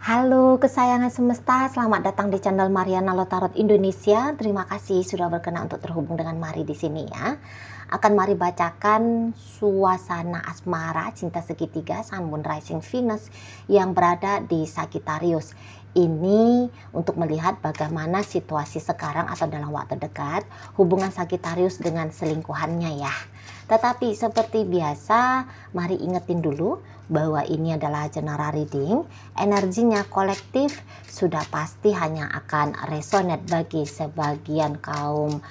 Halo kesayangan semesta, selamat datang di channel Mariana Lotarot Indonesia. Terima kasih sudah berkenan untuk terhubung dengan Mari di sini ya. Akan Mari bacakan suasana asmara cinta segitiga Sun Moon Rising Venus yang berada di Sagittarius. Ini untuk melihat bagaimana situasi sekarang atau dalam waktu dekat hubungan Sagittarius dengan selingkuhannya ya. Tetapi seperti biasa, mari ingetin dulu bahwa ini adalah general reading. Energinya kolektif sudah pasti hanya akan resonate bagi sebagian kaum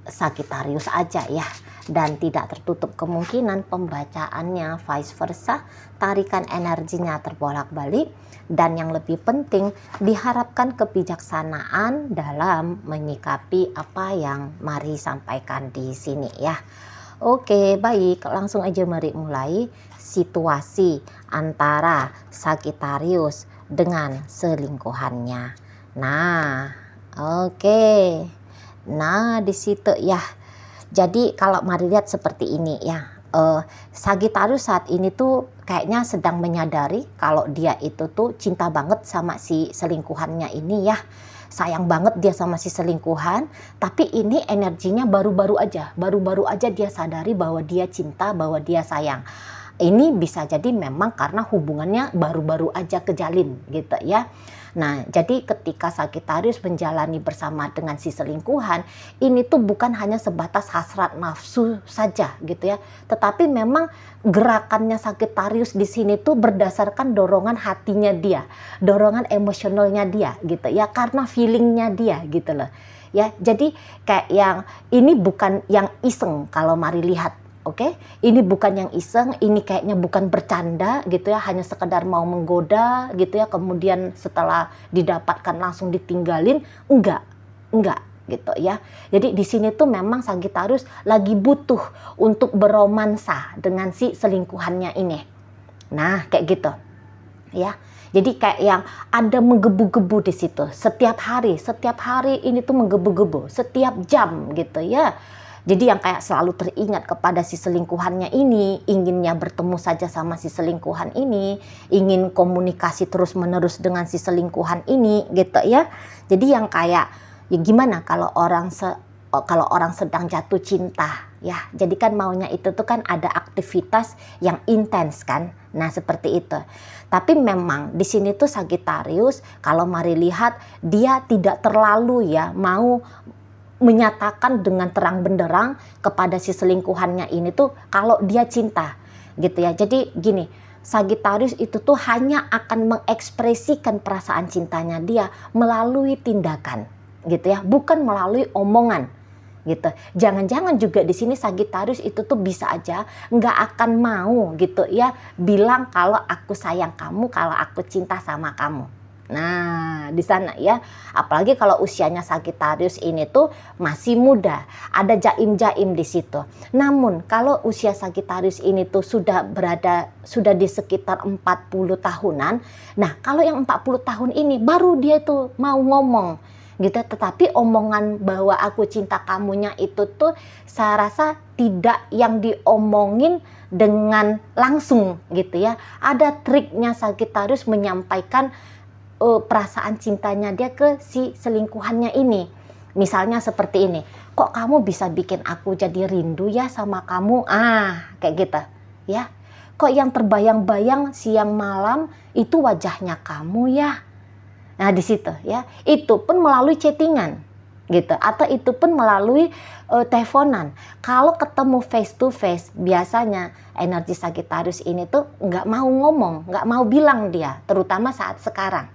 Sagittarius aja ya. Dan tidak tertutup kemungkinan pembacaannya vice versa, tarikan energinya terbolak-balik. Dan yang lebih penting, diharapkan kebijaksanaan dalam menyikapi apa yang mari sampaikan di sini ya. Oke, baik, langsung aja mari mulai situasi antara Sagittarius dengan selingkuhannya. Nah, oke. Nah, di situ ya. Jadi kalau mari lihat seperti ini ya. Sagittarius saat ini tuh kayaknya sedang menyadari kalau dia itu tuh cinta banget sama si selingkuhannya ini ya. Sayang banget dia sama si selingkuhan, tapi ini energinya baru-baru aja dia sadari bahwa dia cinta, bahwa dia sayang. Ini bisa jadi memang karena hubungannya baru-baru aja kejalin gitu ya. Nah, jadi ketika Sagittarius menjalani bersama dengan si selingkuhan, ini tuh bukan hanya sebatas hasrat nafsu saja gitu ya, tetapi memang gerakannya Sagittarius di sini tuh berdasarkan dorongan hatinya dia, dorongan emosionalnya dia gitu ya, karena feelingnya dia gitu loh. Ya, jadi kayak yang ini bukan yang iseng kalau mari lihat. Oke, ini bukan yang iseng, ini kayaknya bukan bercanda gitu ya, hanya sekedar mau menggoda gitu ya, kemudian setelah didapatkan langsung ditinggalin, enggak gitu ya. Jadi di sini tuh memang Sagittarius lagi butuh untuk beromansa dengan si selingkuhannya ini. Nah, kayak gitu ya. Jadi kayak yang ada menggebu-gebu di situ. Setiap hari ini tuh menggebu-gebu, setiap jam gitu ya. Jadi yang kayak selalu teringat kepada si selingkuhannya ini, inginnya bertemu saja sama si selingkuhan ini, ingin komunikasi terus-menerus dengan si selingkuhan ini gitu ya. Jadi yang kayak ya gimana kalau orang sedang jatuh cinta ya. Jadi kan maunya itu tuh kan ada aktivitas yang intens kan. Nah, seperti itu. Tapi memang di sini tuh Sagittarius kalau mari lihat dia tidak terlalu ya mau menyatakan dengan terang benderang kepada si selingkuhannya ini tuh kalau dia cinta gitu ya. Jadi gini, Sagittarius itu tuh hanya akan mengekspresikan perasaan cintanya dia melalui tindakan gitu ya, bukan melalui omongan gitu. Jangan-jangan juga di sini Sagittarius itu tuh bisa aja nggak akan mau gitu ya bilang kalau aku sayang kamu, kalau aku cinta sama kamu. Nah, di sana ya, apalagi kalau usianya Sagittarius ini tuh masih muda, ada jaim-jaim di situ. Namun, kalau usia Sagittarius ini tuh sudah di sekitar 40 tahunan. Nah, kalau yang 40 tahun ini baru dia tuh mau ngomong gitu, tetapi omongan bahwa aku cinta kamunya itu tuh saya rasa tidak yang diomongin dengan langsung gitu ya. Ada triknya Sagittarius menyampaikan perasaan cintanya dia ke si selingkuhannya ini. Misalnya seperti ini, kok kamu bisa bikin aku jadi rindu ya sama kamu, kayak gitu ya. Kok yang terbayang-bayang siang malam itu wajahnya kamu ya. Nah, di situ ya, itu pun melalui chattingan gitu, atau itu pun melalui teleponan. Kalau ketemu face to face, biasanya energi Sagittarius ini tuh nggak mau ngomong, nggak mau bilang dia, terutama saat sekarang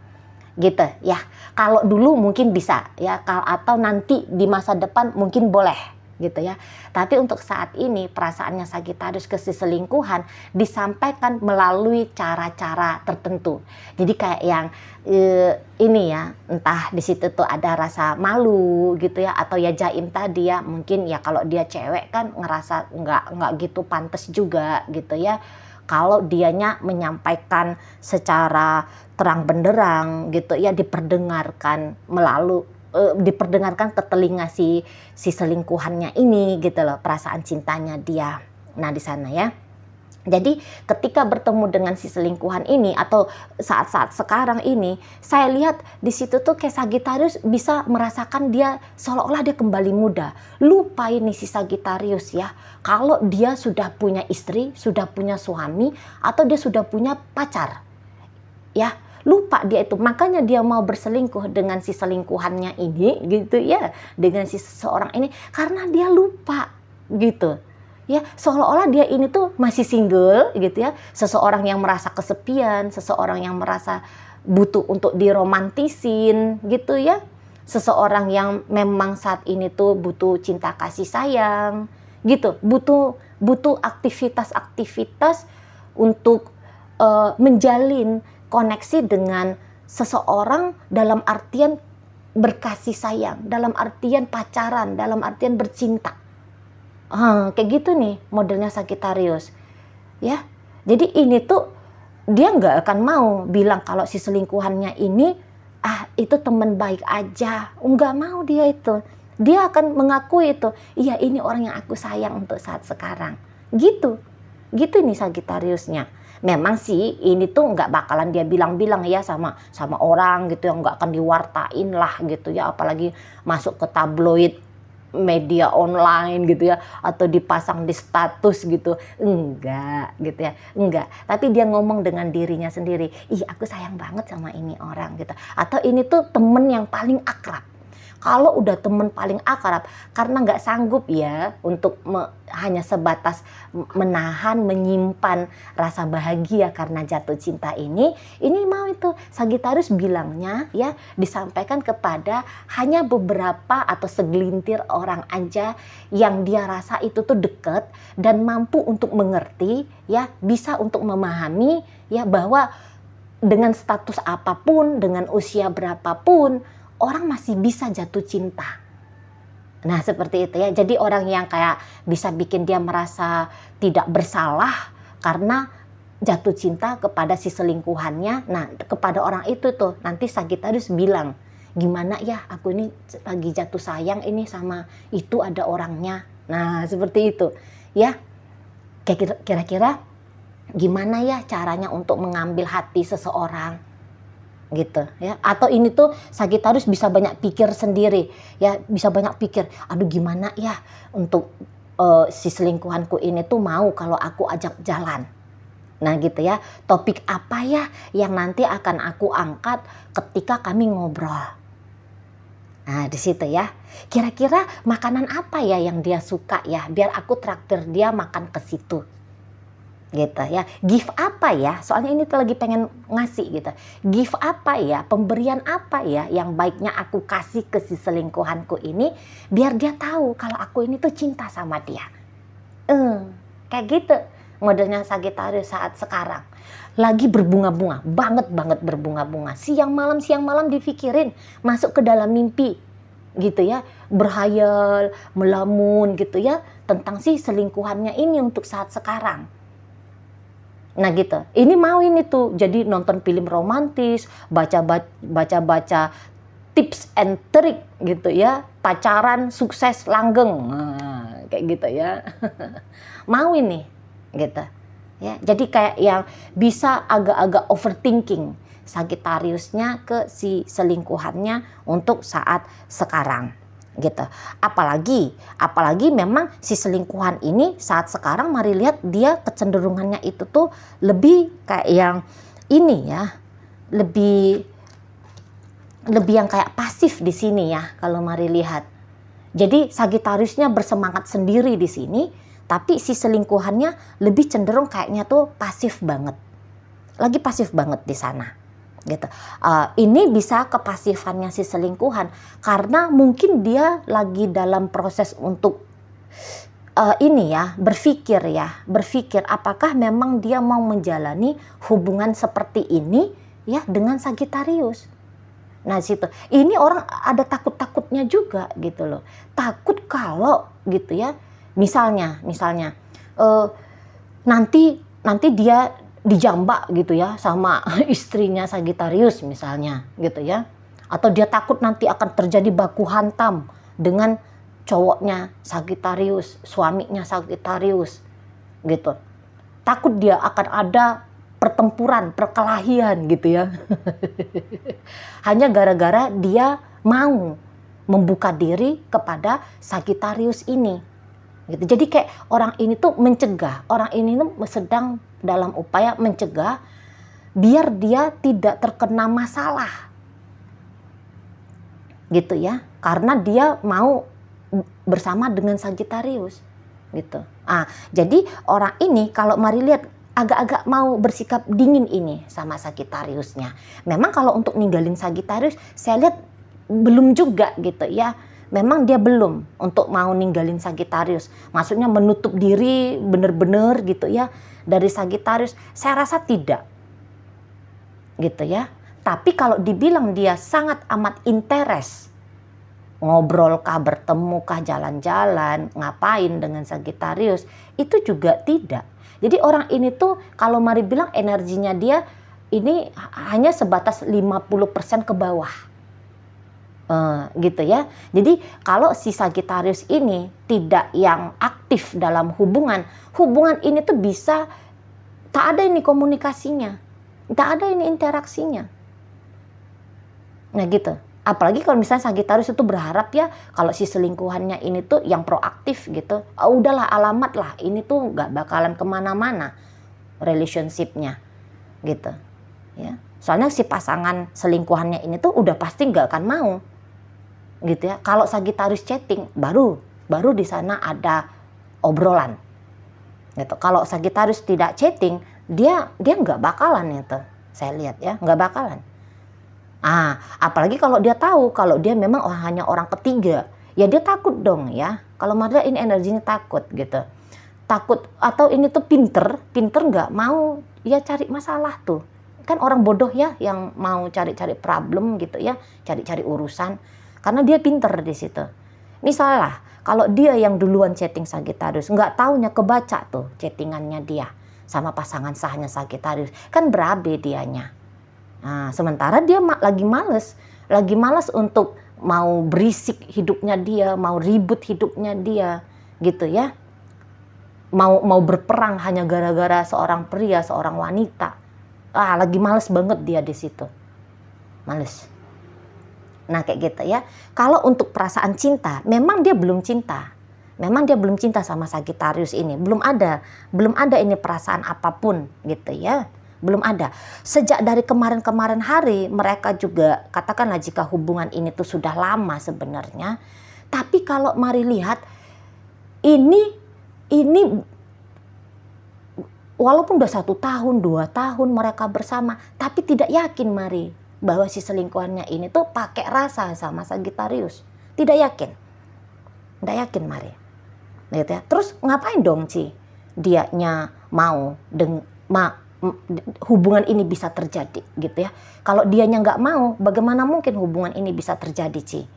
gitu ya. Kalau dulu mungkin bisa ya, atau nanti di masa depan mungkin boleh gitu ya. Tapi untuk saat ini perasaannya Sagittarius ke si selingkuhan disampaikan melalui cara-cara tertentu. Jadi kayak yang ini ya, entah di situ tuh ada rasa malu gitu ya, atau ya jaim tadi ya, mungkin ya kalau dia cewek kan ngerasa nggak gitu pantas juga gitu ya. Kalau dianya menyampaikan secara terang benderang gitu ya, diperdengarkan ke telinga si selingkuhannya ini gitu loh, perasaan cintanya dia. Nah, di sana ya. Jadi ketika bertemu dengan si selingkuhan ini atau saat-saat sekarang ini, saya lihat di situ tuh kayak Sagittarius bisa merasakan dia seolah-olah dia kembali muda. Lupa ini si Sagittarius ya, kalau dia sudah punya istri, sudah punya suami, atau dia sudah punya pacar. Ya, lupa dia itu. Makanya dia mau berselingkuh dengan si selingkuhannya ini gitu ya, dengan si seseorang ini karena dia lupa gitu. Ya, seolah-olah dia ini tuh masih single gitu ya. Seseorang yang merasa kesepian, seseorang yang merasa butuh untuk diromantisin gitu ya. Seseorang yang memang saat ini tuh butuh cinta kasih sayang gitu. Butuh aktivitas-aktivitas untuk menjalin koneksi dengan seseorang dalam artian berkasih sayang, dalam artian pacaran, dalam artian bercinta. Kayak gitu nih modelnya Sagittarius ya. Jadi ini tuh dia nggak akan mau bilang kalau si selingkuhannya ini itu teman baik aja, nggak mau dia itu. Dia akan mengakui itu, iya ini orang yang aku sayang untuk saat sekarang gitu nih Sagittariusnya. Memang sih ini tuh nggak bakalan dia bilang-bilang ya sama orang gitu, yang nggak akan diwartain lah gitu ya, apalagi masuk ke tabloid media online gitu ya, atau dipasang di status gitu, enggak gitu ya, enggak. Tapi dia ngomong dengan dirinya sendiri, ih aku sayang banget sama ini orang gitu, atau ini tuh temen yang paling akrab. Kalau udah temen paling akrab, karena nggak sanggup ya untuk hanya sebatas menahan, menyimpan rasa bahagia karena jatuh cinta ini mau itu Sagittarius bilangnya ya, disampaikan kepada hanya beberapa atau segelintir orang aja yang dia rasa itu tuh deket dan mampu untuk mengerti ya, bisa untuk memahami ya, bahwa dengan status apapun, dengan usia berapapun, orang masih bisa jatuh cinta. Nah seperti itu ya. Jadi orang yang kayak bisa bikin dia merasa tidak bersalah karena jatuh cinta kepada si selingkuhannya. Nah kepada orang itu tuh nanti Sagittarius bilang, gimana ya aku ini lagi jatuh sayang ini sama itu ada orangnya. Nah seperti itu ya. Kira-kira gimana ya caranya untuk mengambil hati seseorang gitu ya. Atau ini tuh Sagittarius bisa banyak pikir sendiri ya, bisa banyak pikir, aduh gimana ya untuk si selingkuhanku ini tuh mau kalau aku ajak jalan. Nah gitu ya, topik apa ya yang nanti akan aku angkat ketika kami ngobrol. Nah di situ ya, kira-kira makanan apa ya yang dia suka ya, biar aku traktir dia makan ke situ gitu ya. Gift apa ya, soalnya ini tuh lagi pengen ngasih gitu. Gift apa ya, pemberian apa ya yang baiknya aku kasih ke si selingkuhanku ini biar dia tahu kalau aku ini tuh cinta sama dia. Kayak gitu modelnya Sagittarius saat sekarang. Lagi berbunga-bunga, banget berbunga-bunga. Siang malam dipikirin, masuk ke dalam mimpi gitu ya, berhayal, melamun gitu ya tentang si selingkuhannya ini untuk saat sekarang. Nah gitu, ini mau ini tuh jadi nonton film romantis, baca tips and trick gitu ya, pacaran sukses langgeng, nah, kayak gitu ya. Mau ini gitu ya, jadi kayak yang bisa agak-agak overthinking Sagittariusnya ke si selingkuhannya untuk saat sekarang gitu. Apalagi memang si selingkuhan ini saat sekarang mari lihat dia kecenderungannya itu tuh lebih kayak yang ini ya, lebih yang kayak pasif di sini ya kalau mari lihat. Jadi Sagittariusnya bersemangat sendiri di sini, tapi si selingkuhannya lebih cenderung kayaknya tuh pasif banget. Lagi pasif banget di sana. Gitu. Ini bisa kepasifannya si selingkuhan karena mungkin dia lagi dalam proses untuk berpikir apakah memang dia mau menjalani hubungan seperti ini ya dengan Sagittarius. Nah situ ini orang ada takutnya juga gitu loh, takut kalau gitu ya, misalnya nanti dia dijambak gitu ya sama istrinya Sagittarius misalnya gitu ya, atau dia takut nanti akan terjadi baku hantam dengan cowoknya Sagittarius, suaminya Sagittarius gitu. takut dia akan ada pertempuran, perkelahian gitu ya. Hanya gara-gara dia mau membuka diri kepada Sagittarius ini. Gitu. Jadi kayak orang ini tuh mencegah, orang ini tuh sedang dalam upaya mencegah biar dia tidak terkena masalah. Gitu ya. Karena dia mau bersama dengan Sagittarius gitu. Jadi orang ini kalau mari lihat agak-agak mau bersikap dingin ini sama Sagittariusnya. Memang kalau untuk ninggalin Sagittarius saya lihat belum juga gitu ya. Memang dia belum untuk mau ninggalin Sagittarius. Maksudnya menutup diri bener-bener gitu ya dari Sagittarius. Saya rasa tidak. Gitu ya. Tapi kalau dibilang dia sangat amat interest, ngobrol kah, bertemu kah, jalan-jalan, ngapain dengan Sagittarius, itu juga tidak. Jadi orang ini tuh kalau mari bilang energinya dia ini hanya sebatas 50% ke bawah. Gitu ya. Jadi kalau si Sagittarius ini tidak yang aktif dalam hubungan ini tuh bisa tak ada ini komunikasinya, tak ada ini interaksinya. Nah gitu. Apalagi kalau misalnya Sagittarius itu berharap ya kalau si selingkuhannya ini tuh yang proaktif gitu. Udahlah alamat lah, ini tuh gak bakalan kemana-mana relationshipnya gitu ya. Soalnya si pasangan selingkuhannya ini tuh udah pasti gak akan mau gitu ya. Kalau Sagittarius chatting baru di sana ada obrolan gitu. Kalau Sagittarius tidak chatting dia nggak bakalan itu, saya lihat ya, nggak bakalan. Apalagi kalau dia tahu kalau dia memang hanya orang ketiga, ya dia takut dong ya. Kalau Maria ini energinya takut gitu, takut atau ini tuh pinter nggak mau ya cari masalah tuh. Kan orang bodoh ya yang mau cari-cari problem gitu ya, cari-cari urusan. Karena dia pinter di situ. Misalnya kalau dia yang duluan chatting Sagittarius, nggak taunya kebaca tuh chattingannya dia sama pasangan sahnya Sagittarius, kan berabe dianya. Sementara dia lagi males untuk mau berisik hidupnya dia, mau ribut hidupnya dia, gitu ya. Mau berperang hanya gara-gara seorang pria, seorang wanita. Lagi males banget dia di situ. Males. Nah kayak gitu ya. Kalau untuk perasaan cinta, memang dia belum cinta. Memang dia belum cinta sama Sagittarius ini. Belum ada ini perasaan apapun gitu ya. Belum ada. Sejak dari kemarin-kemarin hari mereka juga katakanlah jika hubungan ini tuh sudah lama sebenarnya. Tapi kalau mari lihat ini walaupun udah 1 tahun, 2 tahun mereka bersama, tapi tidak yakin mari bahwa si selingkuhannya ini tuh pakai rasa sama Sagittarius. Tidak yakin mari. Gitu ya. Terus ngapain dong Ci? Dianya mau hubungan ini bisa terjadi gitu ya. Kalau dianya nggak mau, bagaimana mungkin hubungan ini bisa terjadi Ci?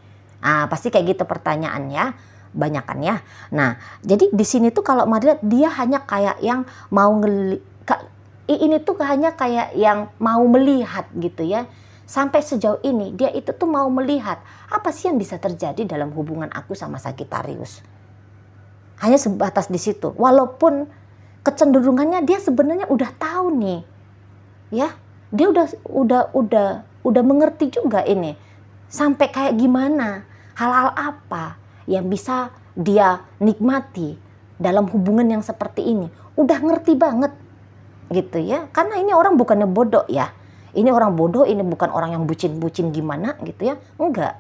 Pasti kayak gitu pertanyaannya, banyakan ya. Nah, jadi di sini tuh kalau melihat dia hanya kayak yang mau ini tuh hanya kayak yang mau melihat gitu ya. Sampai sejauh ini dia itu tuh mau melihat apa sih yang bisa terjadi dalam hubungan aku sama Sagittarius. Hanya sebatas di situ. Walaupun kecenderungannya dia sebenarnya udah tahu nih, ya dia udah mengerti juga ini sampai kayak gimana, hal-hal apa yang bisa dia nikmati dalam hubungan yang seperti ini, udah ngerti banget gitu ya. Karena ini orang bukannya bodoh ya, ini orang bodoh, ini bukan orang yang bucin-bucin gimana gitu ya, enggak,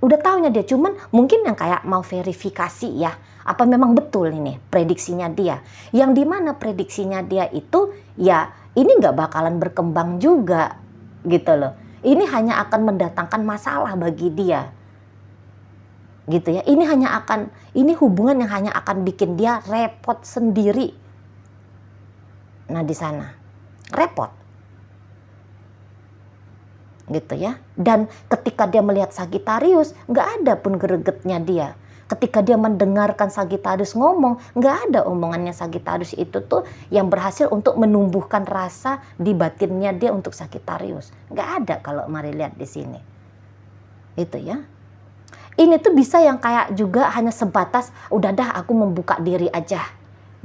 udah taunya dia, cuman mungkin yang kayak mau verifikasi ya. Apa memang betul ini prediksinya dia? Yang dimana prediksinya dia itu ya ini nggak bakalan berkembang juga gitu loh. Ini hanya akan mendatangkan masalah bagi dia. Gitu ya. Ini hubungan yang hanya akan bikin dia repot sendiri. Nah di sana repot. Gitu ya. Dan ketika dia melihat Sagittarius, nggak ada pun gregetnya dia. Ketika dia mendengarkan Sagittarius ngomong, nggak ada omongannya Sagittarius itu tuh yang berhasil untuk menumbuhkan rasa di batinnya dia untuk Sagittarius. Nggak ada kalau mari lihat di sini. Itu ya. Ini tuh bisa yang kayak juga hanya sebatas, udah dah aku membuka diri aja.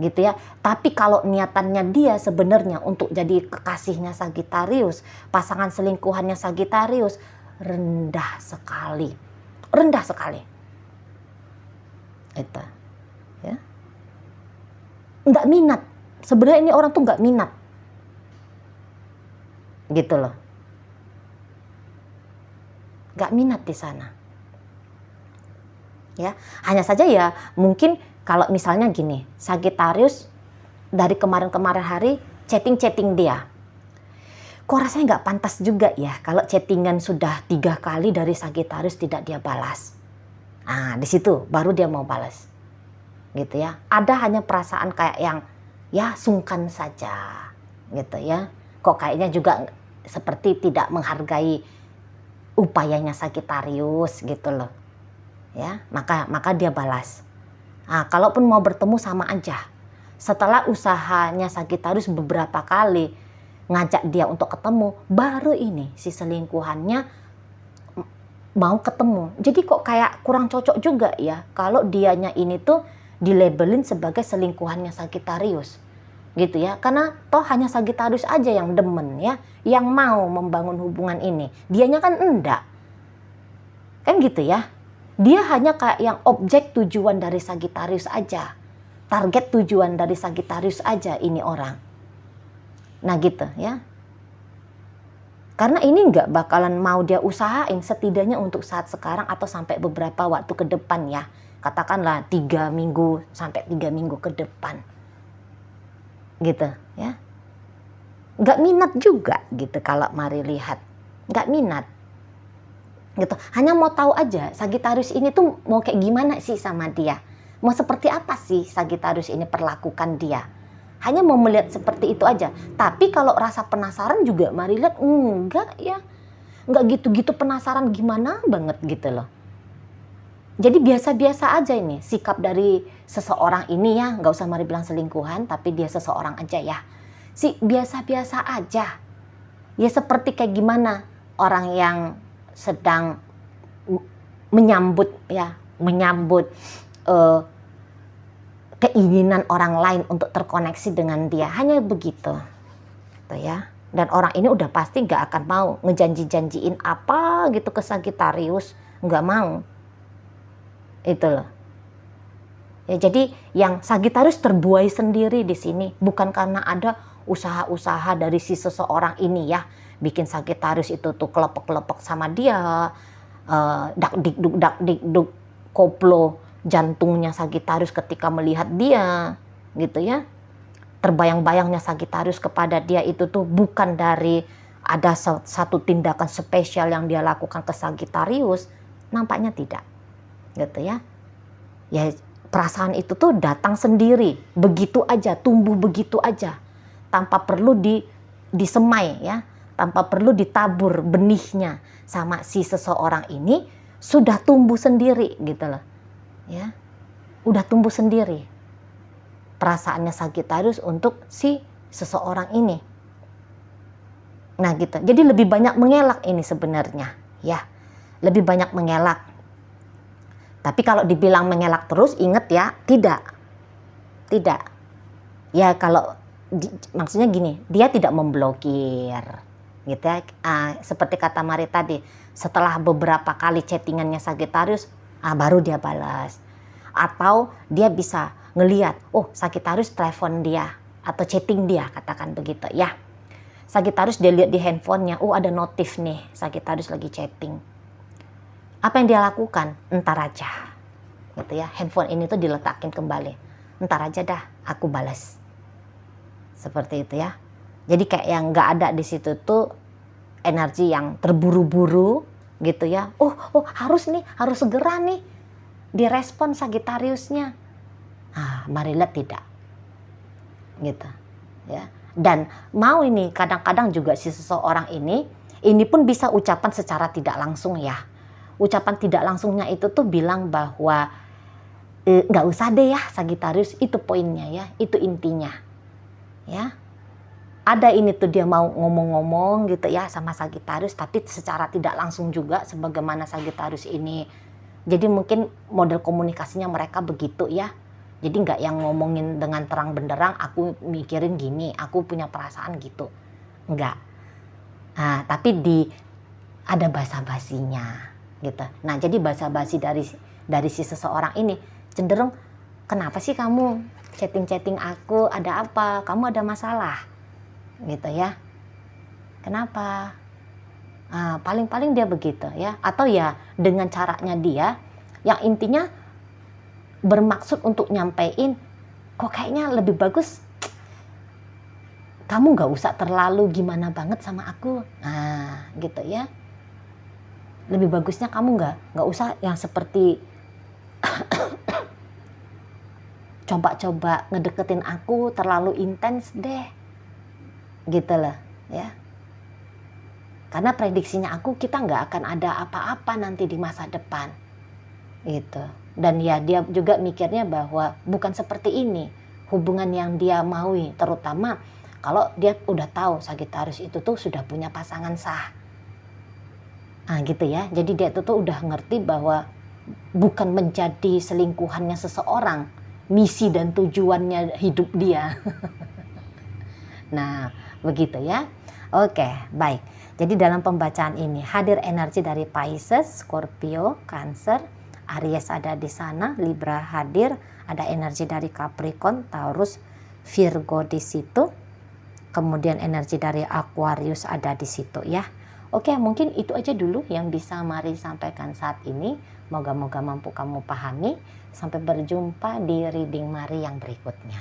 gitu ya. Tapi kalau niatannya dia sebenarnya untuk jadi kekasihnya Sagittarius, pasangan selingkuhannya Sagittarius, rendah sekali. Rendah sekali. Itu. Ya. Nggak minat. Sebenarnya ini orang tuh nggak minat. Gitu loh. Nggak minat di sana. Ya, hanya saja ya mungkin kalau misalnya gini, Sagittarius dari kemarin-kemarin hari chatting dia. Kok rasanya nggak pantas juga ya kalau chattingan sudah 3 kali dari Sagittarius tidak dia balas. Nah, di situ baru dia mau balas. Gitu ya. Ada hanya perasaan kayak yang ya sungkan saja. Gitu ya. Kok kayaknya juga seperti tidak menghargai upayanya Sagittarius gitu loh. Ya, maka dia balas. Nah, kalaupun mau bertemu sama aja. Setelah usahanya Sagittarius beberapa kali ngajak dia untuk ketemu, baru ini si selingkuhannya mau ketemu. Jadi kok kayak kurang cocok juga ya kalau dianya ini tuh dilabelin sebagai selingkuhannya Sagittarius. Gitu ya. Karena toh hanya Sagittarius aja yang demen ya, yang mau membangun hubungan ini. Dianya kan enggak. Kan gitu ya. Dia hanya kayak yang objek tujuan dari Sagittarius aja. Target tujuan dari Sagittarius aja ini orang. Nah gitu ya. Karena ini nggak bakalan mau dia usahain setidaknya untuk saat sekarang atau sampai beberapa waktu ke depan ya. Katakanlah 3 minggu sampai 3 minggu ke depan. Gitu ya. Nggak minat juga gitu kalau mari lihat. Nggak minat. Gitu. Hanya mau tahu aja Sagittarius ini tuh mau kayak gimana sih sama dia. Mau seperti apa sih Sagittarius ini perlakukan dia. Hanya mau melihat seperti itu aja. Tapi kalau rasa penasaran juga mari lihat enggak ya. Enggak gitu-gitu penasaran gimana banget gitu loh. Jadi biasa-biasa aja ini sikap dari seseorang ini ya. Nggak usah mari bilang selingkuhan tapi dia seseorang aja ya. Biasa-biasa aja. Ya seperti kayak gimana orang yang sedang menyambut keinginan orang lain untuk terkoneksi dengan dia, hanya begitu, gitu ya. Dan orang ini udah pasti nggak akan mau ngejanji-janjiin apa gitu ke Sagittarius, nggak mau, itu loh. Ya jadi yang Sagittarius terbuai sendiri di sini, bukan karena ada usaha-usaha dari si seseorang ini ya. Bikin Sagittarius itu tuh kelepek-kelepek sama dia, dak dikduk koplo jantungnya Sagittarius ketika melihat dia, gitu ya. Terbayang-bayangnya Sagittarius kepada dia itu tuh bukan dari ada satu tindakan spesial yang dia lakukan ke Sagittarius, nampaknya tidak, gitu ya. Ya perasaan itu tuh datang sendiri, begitu aja, tumbuh begitu aja, tanpa perlu disemai ya. Tanpa perlu ditabur benihnya sama si seseorang ini sudah tumbuh sendiri gitu loh. Ya. Udah tumbuh sendiri. Perasaannya Sagittarius untuk si seseorang ini. Nah gitu. Jadi lebih banyak mengelak ini sebenarnya, ya. Lebih banyak mengelak. Tapi kalau dibilang mengelak terus, ingat ya, tidak. Tidak. Ya kalau maksudnya gini, dia tidak memblokir. Gitu ya. Seperti kata Mari tadi, setelah beberapa kali chattingannya Sagittarius, baru dia balas. Atau dia bisa ngelihat, oh Sagittarius telepon dia atau chatting dia, katakan begitu ya. Sagittarius dia lihat di handphonenya, oh ada notif nih, Sagittarius lagi chatting. Apa yang dia lakukan? Entar aja, gitu ya. Handphone ini tuh diletakin kembali. Entar aja dah, aku balas. Seperti itu ya. Jadi kayak yang nggak ada di situ tuh energi yang terburu-buru gitu ya. Oh harus segera nih direspon Sagittariusnya. Mari lihat tidak, gitu ya. Dan mau ini kadang-kadang juga si seseorang ini pun bisa ucapan secara tidak langsung ya. Ucapan tidak langsungnya itu tuh bilang bahwa nggak usah deh ya Sagittarius, itu poinnya ya, itu intinya ya. Ada ini tuh dia mau ngomong-ngomong gitu ya sama Sagittarius, tapi secara tidak langsung juga sebagaimana Sagittarius ini. Jadi mungkin model komunikasinya mereka begitu ya. Jadi nggak yang ngomongin dengan terang benderang, aku mikirin gini, aku punya perasaan gitu. Enggak. Nah, tapi ada basa-basinya gitu. Nah, jadi basa-basi dari si seseorang ini cenderung, kenapa sih kamu chatting-chatting aku, ada apa? Kamu ada masalah? Gitu ya. Kenapa? Paling-paling dia begitu ya. Atau ya dengan caranya dia yang intinya bermaksud untuk nyampein, kok kayaknya lebih bagus kamu gak usah terlalu gimana banget sama aku. Nah, gitu ya. Lebih bagusnya kamu gak usah yang seperti coba-coba ngedeketin aku terlalu intens deh. Gitu loh ya. Karena prediksinya aku, kita gak akan ada apa-apa nanti di masa depan. Gitu. Dan ya dia juga mikirnya bahwa bukan seperti ini hubungan yang dia maui, terutama kalau dia udah tahu Sagittarius itu tuh sudah punya pasangan sah. Gitu ya. Jadi dia itu tuh udah ngerti bahwa bukan menjadi selingkuhannya seseorang, misi dan tujuannya hidup dia. Nah, begitu ya. Oke, baik. Jadi dalam pembacaan ini hadir energi dari Pisces, Scorpio, Cancer, Aries ada di sana, Libra hadir, ada energi dari Capricorn, Taurus, Virgo di situ. Kemudian energi dari Aquarius ada di situ ya. Oke, mungkin itu aja dulu yang bisa Mari sampaikan saat ini. Moga-moga mampu kamu pahami. Sampai berjumpa di reading Mari yang berikutnya.